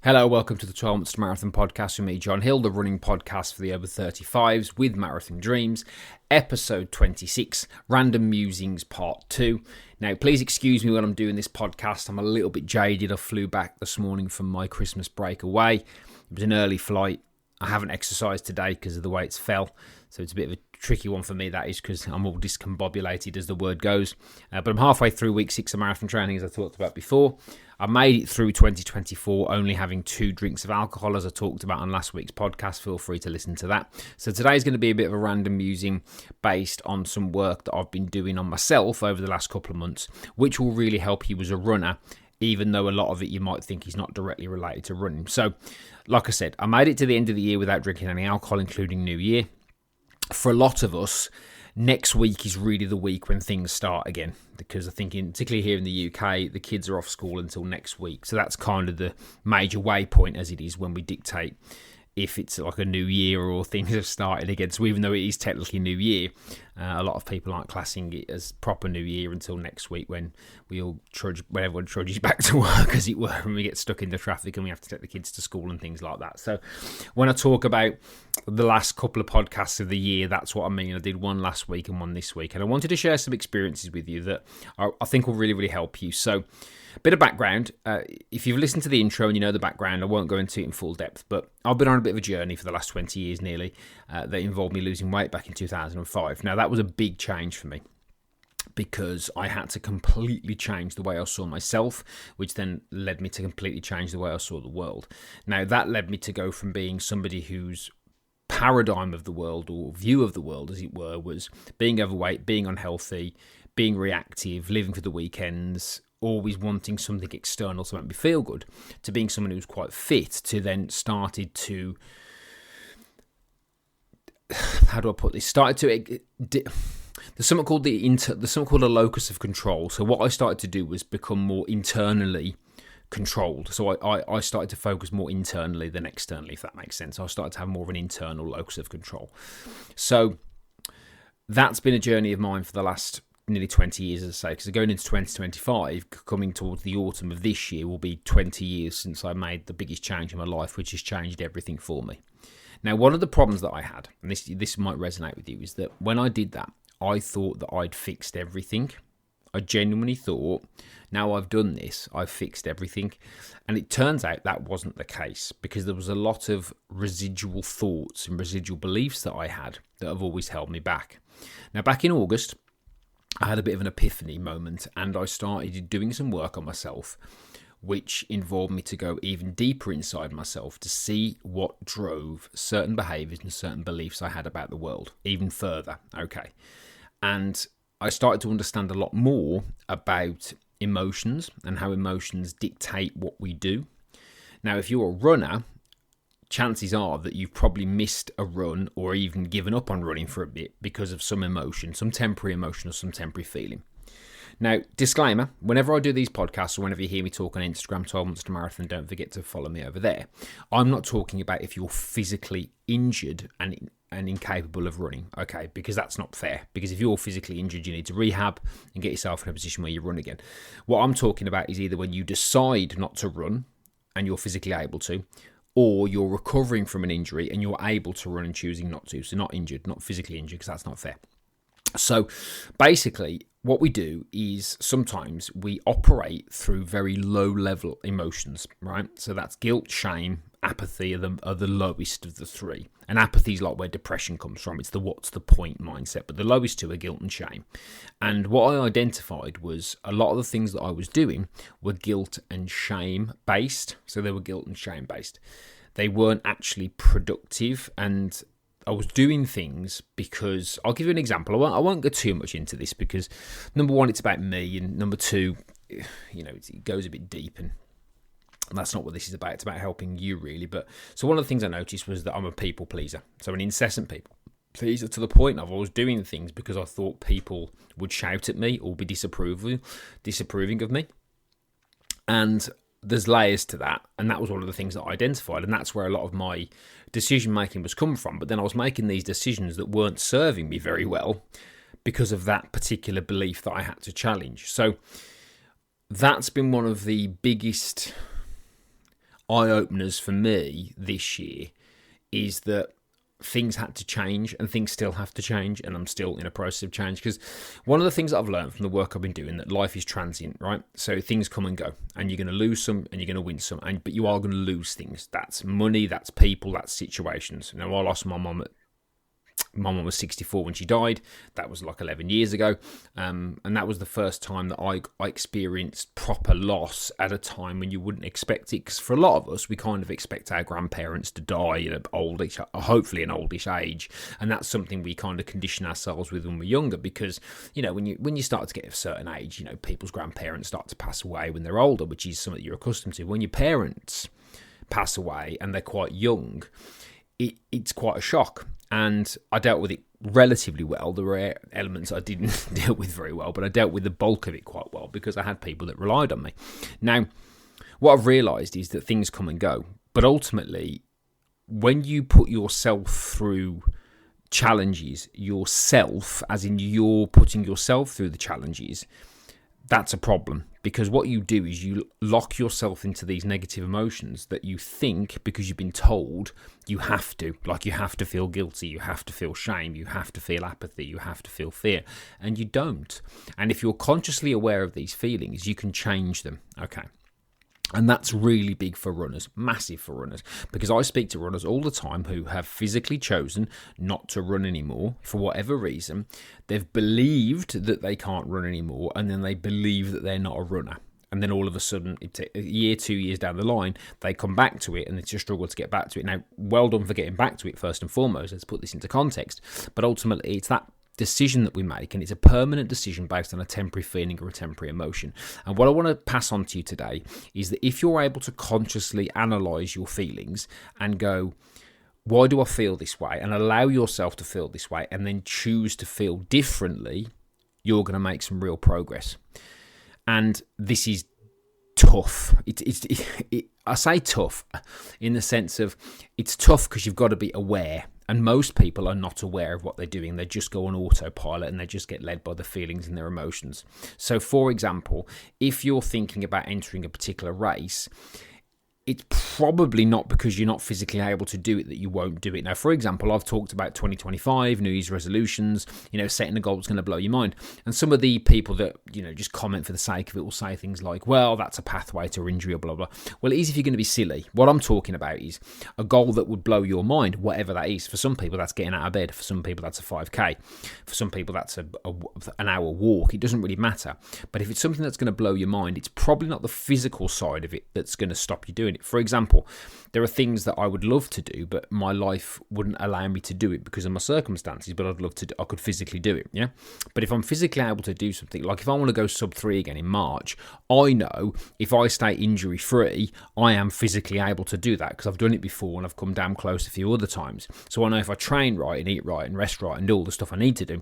Hello, welcome to the 12 Months to Marathon podcast with me, John Hill, the running podcast for the over 35s with Marathon Dreams, episode 26, Random Musings Part 2. Now, please excuse me when I'm doing this podcast. I'm a little bit jaded. I flew back this morning from my Christmas break away. It was an early flight. I haven't exercised today because of the way it's fell, so it's a bit of a tricky one for me, that is, because I'm all discombobulated as the word goes. But I'm halfway through week 6 of marathon training, as I talked about before. I made it through 2024 only having 2 drinks of alcohol, as I talked about on last week's podcast. Feel free to listen to that. So today's going to be a bit of a random musing based on some work that I've been doing on myself over the last couple of months, which will really help you as a runner, even though a lot of it you might think is not directly related to running. So, like I said, I made it to the end of the year without drinking any alcohol, including New Year. For a lot of us, next week is really the week when things start again, because I think, particularly here in the UK, the kids are off school until next week. So that's kind of the major waypoint, as it is, when we dictate if it's like a new year or things have started again. So even though it is technically New Year, a lot of people aren't classing it as proper New Year until next week, when everyone trudges back to work, as it were, and we get stuck in the traffic and we have to take the kids to school and things like that. So when I talk about the last couple of podcasts of the year, that's what I mean. I did one last week and one this week, and I wanted to share some experiences with you that I think will really, really help you. So, a bit of background. If you've listened to the intro and you know the background, I won't go into it in full depth, but I've been on a bit of a journey for the last 20 years nearly that involved me losing weight back in 2005. Now, that was a big change for me, because I had to completely change the way I saw myself, which then led me to completely change the way I saw the world. Now, that led me to go from being somebody whose paradigm of the world, or view of the world, as it were, was being overweight, being unhealthy, being reactive, living for the weekends, always wanting something external to make me feel good, to being someone who's quite fit, to then started to, how do I put this? Started to, there's something called a locus of control. So what I started to do was become more internally controlled. So I started to focus more internally than externally, if that makes sense. I started to have more of an internal locus of control. So that's been a journey of mine for the last nearly 20 years, as I say, because going into 2025, coming towards the autumn of this year, will be 20 years since I made the biggest change in my life, which has changed everything for me. Now, one of the problems that I had, and this might resonate with you, is that when I did that, I thought that I'd fixed everything. I genuinely thought, now I've done this, I've fixed everything. And it turns out that wasn't the case, because there was a lot of residual thoughts and residual beliefs that I had that have always held me back. Now, back in August, I had a bit of an epiphany moment, and I started doing some work on myself, which involved me to go even deeper inside myself to see what drove certain behaviours and certain beliefs I had about the world, even further. Okay. And I started to understand a lot more about emotions and how emotions dictate what we do. Now, if you're a runner, chances are that you've probably missed a run or even given up on running for a bit because of some emotion, some temporary emotion or some temporary feeling. Now, disclaimer, whenever I do these podcasts or whenever you hear me talk on Instagram, 12 Months to Marathon, don't forget to follow me over there. I'm not talking about if you're physically injured and incapable of running, okay, because that's not fair. Because if you're physically injured, you need to rehab and get yourself in a position where you run again. What I'm talking about is either when you decide not to run and you're physically able to, or you're recovering from an injury and you're able to run and choosing not to. So not injured, not physically injured, because that's not fair. So basically, what we do is sometimes we operate through very low-level emotions, right? So that's guilt, shame, apathy are the lowest of the three. And apathy is like where depression comes from. It's the what's the point mindset. But the lowest two are guilt and shame. And what I identified was a lot of the things that I was doing were guilt and shame based. So they were guilt and shame based. They weren't actually productive, and I was doing things because, I'll give you an example. I won't go too much into this because, number one, it's about me, and number two, it goes a bit deep, and that's not what this is about. It's about helping you, really. But so one of the things I noticed was that I'm a people pleaser, so an incessant people pleaser, to the point of I was doing things because I thought people would shout at me or be disapproving of me, and there's layers to that, and that was one of the things that I identified, and that's where a lot of my decision making was coming from. But then I was making these decisions that weren't serving me very well because of that particular belief that I had to challenge. So that's been one of the biggest eye-openers for me this year is that things had to change, and things still have to change, and I'm still in a process of change. Because one of the things that I've learned from the work I've been doing, that life is transient, right? So things come and go, and you're going to lose some and you're going to win some, but you are going to lose things. That's money, that's people, that's situations. Now, I lost my mum was 64 when she died. That was like 11 years ago. And that was the first time that I experienced proper loss at a time when you wouldn't expect it. Because for a lot of us, we kind of expect our grandparents to die at hopefully an oldish age. And that's something we kind of condition ourselves with when we're younger. Because, when you start to get a certain age, people's grandparents start to pass away when they're older, which is something you're accustomed to. When your parents pass away and they're quite young, it's quite a shock. And I dealt with it relatively well. There were elements I didn't deal with very well, but I dealt with the bulk of it quite well because I had people that relied on me. Now, what I've realised is that things come and go. But ultimately, when you put yourself through challenges, yourself, as in you're putting yourself through the challenges, that's a problem. Because what you do is you lock yourself into these negative emotions that you think, because you've been told you have to. Like, you have to feel guilty, you have to feel shame, you have to feel apathy, you have to feel fear. And you don't. And if you're consciously aware of these feelings, you can change them. Okay. And that's really big for runners, massive for runners, because I speak to runners all the time who have physically chosen not to run anymore for whatever reason. They've believed that they can't run anymore, and then they believe that they're not a runner. And then all of a sudden, a year, 2 years down the line, they come back to it and it's a struggle to get back to it. Now, well done for getting back to it first and foremost. Let's put this into context. But ultimately, it's that decision that we make, and it's a permanent decision based on a temporary feeling or a temporary emotion. And what I want to pass on to you today is that if you're able to consciously analyse your feelings and go, why do I feel this way? And allow yourself to feel this way, and then choose to feel differently, you're going to make some real progress. And this is tough. I say tough in the sense of it's tough because you've got to be aware. And most people are not aware of what they're doing. They just go on autopilot and they just get led by the feelings and their emotions. So, for example, if you're thinking about entering a particular race, it's probably not because you're not physically able to do it that you won't do it. Now, for example, I've talked about 2025, New Year's resolutions, setting a goal that's going to blow your mind. And some of the people that, just comment for the sake of it will say things like, well, that's a pathway to injury or blah, blah. Well, it is if you're going to be silly. What I'm talking about is a goal that would blow your mind, whatever that is. For some people, that's getting out of bed. For some people, that's a 5K. For some people, that's an hour walk. It doesn't really matter. But if it's something that's going to blow your mind, it's probably not the physical side of it that's going to stop you doing it. For example, there are things that I would love to do, but my life wouldn't allow me to do it because of my circumstances, but I could physically do it, yeah? But if I'm physically able to do something, like if I want to go sub 3 again in March, I know if I stay injury free, I am physically able to do that because I've done it before and I've come damn close a few other times. So I know if I train right and eat right and rest right and do all the stuff I need to do,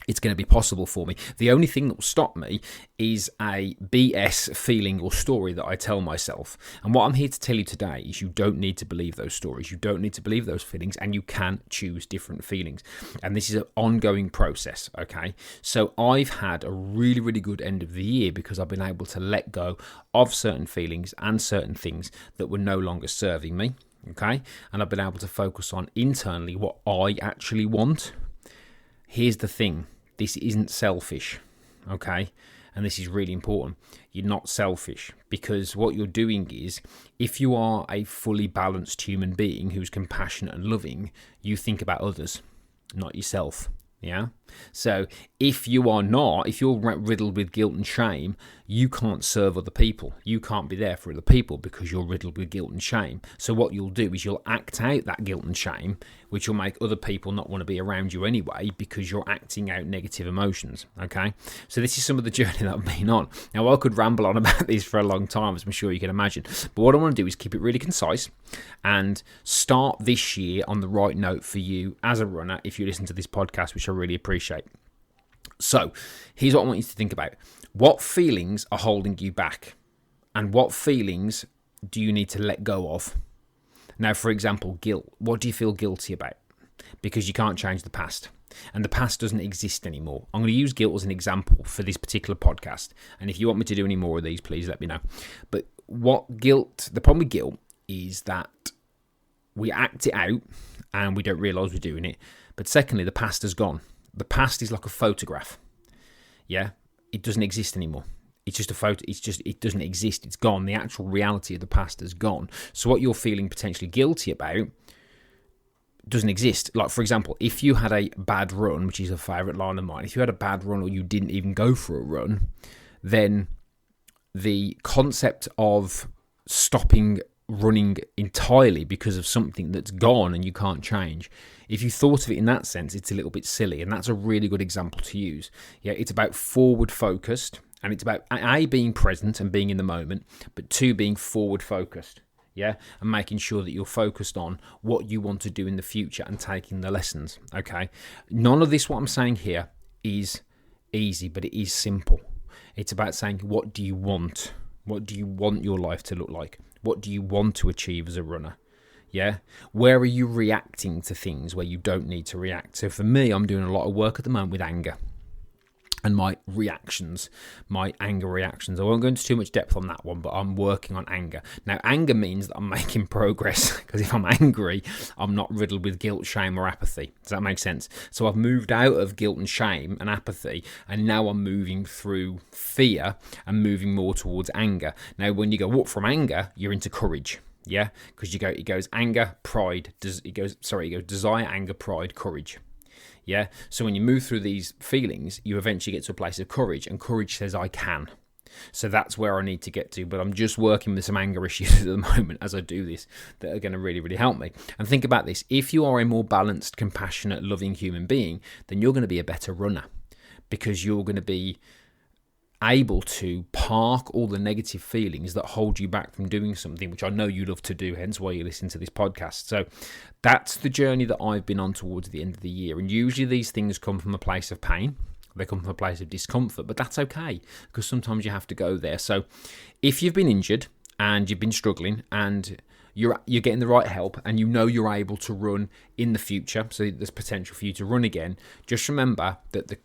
it's going to be possible for me. The only thing that will stop me is a BS feeling or story that I tell myself. And what I'm here to tell you today is you don't need to believe those stories. You don't need to believe those feelings, and you can choose different feelings. And this is an ongoing process, okay? So I've had a really, really good end of the year because I've been able to let go of certain feelings and certain things that were no longer serving me, okay? And I've been able to focus on internally what I actually want. Here's the thing. This isn't selfish, okay? And this is really important. You're not selfish, because what you're doing is, if you are a fully balanced human being who's compassionate and loving, you think about others, not yourself. Yeah. So if you're riddled with guilt and shame, you can't serve other people. You can't be there for other people because you're riddled with guilt and shame. So what you'll do is you'll act out that guilt and shame, which will make other people not want to be around you anyway because you're acting out negative emotions. Okay. So this is some of the journey that I've been on. Now, I could ramble on about this for a long time, as I'm sure you can imagine. But what I want to do is keep it really concise and start this year on the right note for you as a runner if you listen to this podcast, which I really appreciate. So here's what I want you to think about. What feelings are holding you back? And what feelings do you need to let go of? Now, for example, guilt. What do you feel guilty about? Because you can't change the past. And the past doesn't exist anymore. I'm going to use guilt as an example for this particular podcast. And if you want me to do any more of these, please let me know. But the problem with guilt is that we act it out and we don't realise we're doing it. But secondly, the past has gone. The past is like a photograph. Yeah, it doesn't exist anymore. It's just a photo. It doesn't exist. It's gone. The actual reality of the past has gone. So what you're feeling potentially guilty about doesn't exist. Like, for example, if you had a bad run, which is a favourite line of mine, if you had a bad run or you didn't even go for a run, then the concept of stopping running entirely because of something that's gone and you can't change, if you thought of it in that sense, it's a little bit silly. And that's a really good example to use. Yeah, it's about forward focused, and it's about A, being present and being in the moment, but 2, being forward focused. Yeah, and making sure that you're focused on what you want to do in the future and taking the lessons. Okay, none of this, what I'm saying here, is easy, but it is simple. It's about saying, what do you want? What do you want your life to look like? What do you want to achieve as a runner? Yeah, where are you reacting to things where you don't need to react? So for me, I'm doing a lot of work at the moment with anger and my reactions, my anger reactions. I won't go into too much depth on that one, but I'm working on anger. Now, anger means that I'm making progress, because if I'm angry, I'm not riddled with guilt, shame, or apathy. Does that make sense? So I've moved out of guilt and shame and apathy, and now I'm moving through fear and moving more towards anger. Now, when you go up from anger, you're into courage. Yeah, because it goes anger, pride. It goes desire, anger, pride, courage. Yeah, so when you move through these feelings, you eventually get to a place of courage, and courage says, I can. So that's where I need to get to, but I'm just working with some anger issues at the moment as I do this that are going to really, really help me. And think about this. If you are a more balanced, compassionate, loving human being, then you're going to be a better runner, because you're going to be able to park all the negative feelings that hold you back from doing something, which I know you love to do, hence why you listen to this podcast. So that's the journey that I've been on towards the end of the year. And usually these things come from a place of pain. They come from a place of discomfort, but that's okay, because sometimes you have to go there. So if you've been injured and you've been struggling and you're getting the right help and you know you're able to run in the future, so there's potential for you to run again, just remember that the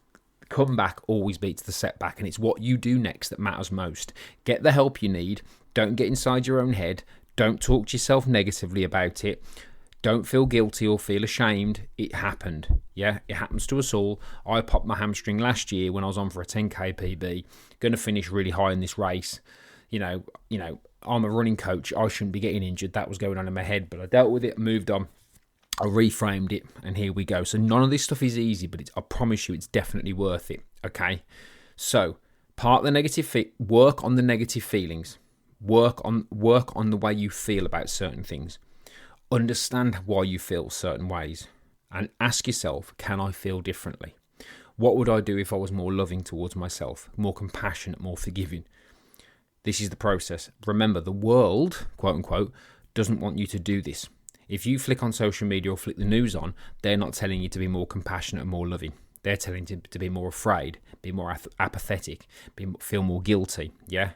comeback always beats the setback, and it's what you do next that matters most. Get the help you need. Don't get inside your own head. Don't talk to yourself negatively about it. Don't feel guilty or feel ashamed. It happened. Yeah, it happens to us all. I popped my hamstring last year when I was on for a 10k PB, going to finish really high in this race. You know, I'm a running coach. I shouldn't be getting injured. That was going on in my head, but I dealt with it, moved on. I reframed it, and here we go. So none of this stuff is easy, but I promise you it's definitely worth it, okay? So work on the negative feelings. Work on the way you feel about certain things. Understand why you feel certain ways, and ask yourself, can I feel differently? What would I do if I was more loving towards myself, more compassionate, more forgiving? This is the process. Remember, the world, quote unquote, doesn't want you to do this. If you flick on social media or flick the news on, they're not telling you to be more compassionate and more loving. They're telling you to be more afraid, be more apathetic, feel more guilty, yeah?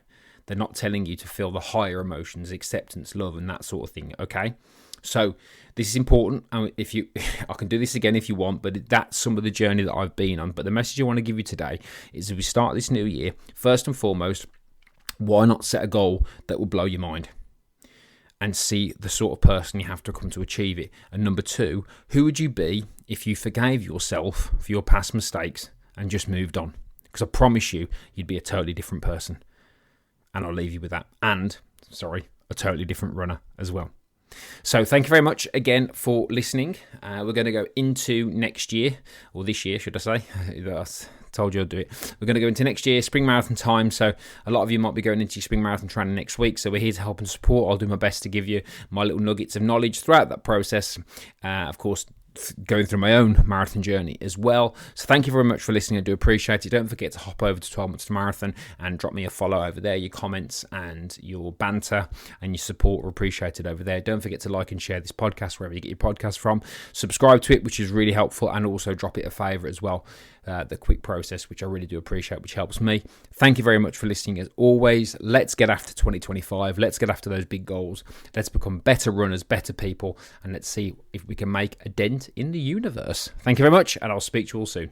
They're not telling you to feel the higher emotions, acceptance, love, and that sort of thing, okay? So this is important. I can do this again if you want, but that's some of the journey that I've been on. But the message I want to give you today is, as we start this new year, first and foremost, why not set a goal that will blow your mind? And see the sort of person you have to become to achieve it. And number 2, who would you be if you forgave yourself for your past mistakes and just moved on? Because I promise you, you'd be a totally different person. And I'll leave you with that. And, a totally different runner as well. So thank you very much again for listening. We're going to go into next year, or this year, should I say. I told you I'd do it. We're going to go into next year, spring marathon time. So a lot of you might be going into your spring marathon training next week. So we're here to help and support. I'll do my best to give you my little nuggets of knowledge throughout that process. Of course, going through my own marathon journey as well. So thank you very much for listening. I do appreciate it. Don't forget to hop over to 12 Months to Marathon and drop me a follow over there. Your comments and your banter and your support are appreciated over there. Don't forget to like and share this podcast wherever you get your podcast from. Subscribe to it, which is really helpful, and also drop it a favourite as well. The quick process, which I really do appreciate, which helps me. Thank you very much for listening as always. Let's get after 2025. Let's get after those big goals. Let's become better runners, better people, and let's see if we can make a dent in the universe. Thank you very much, and I'll speak to you all soon.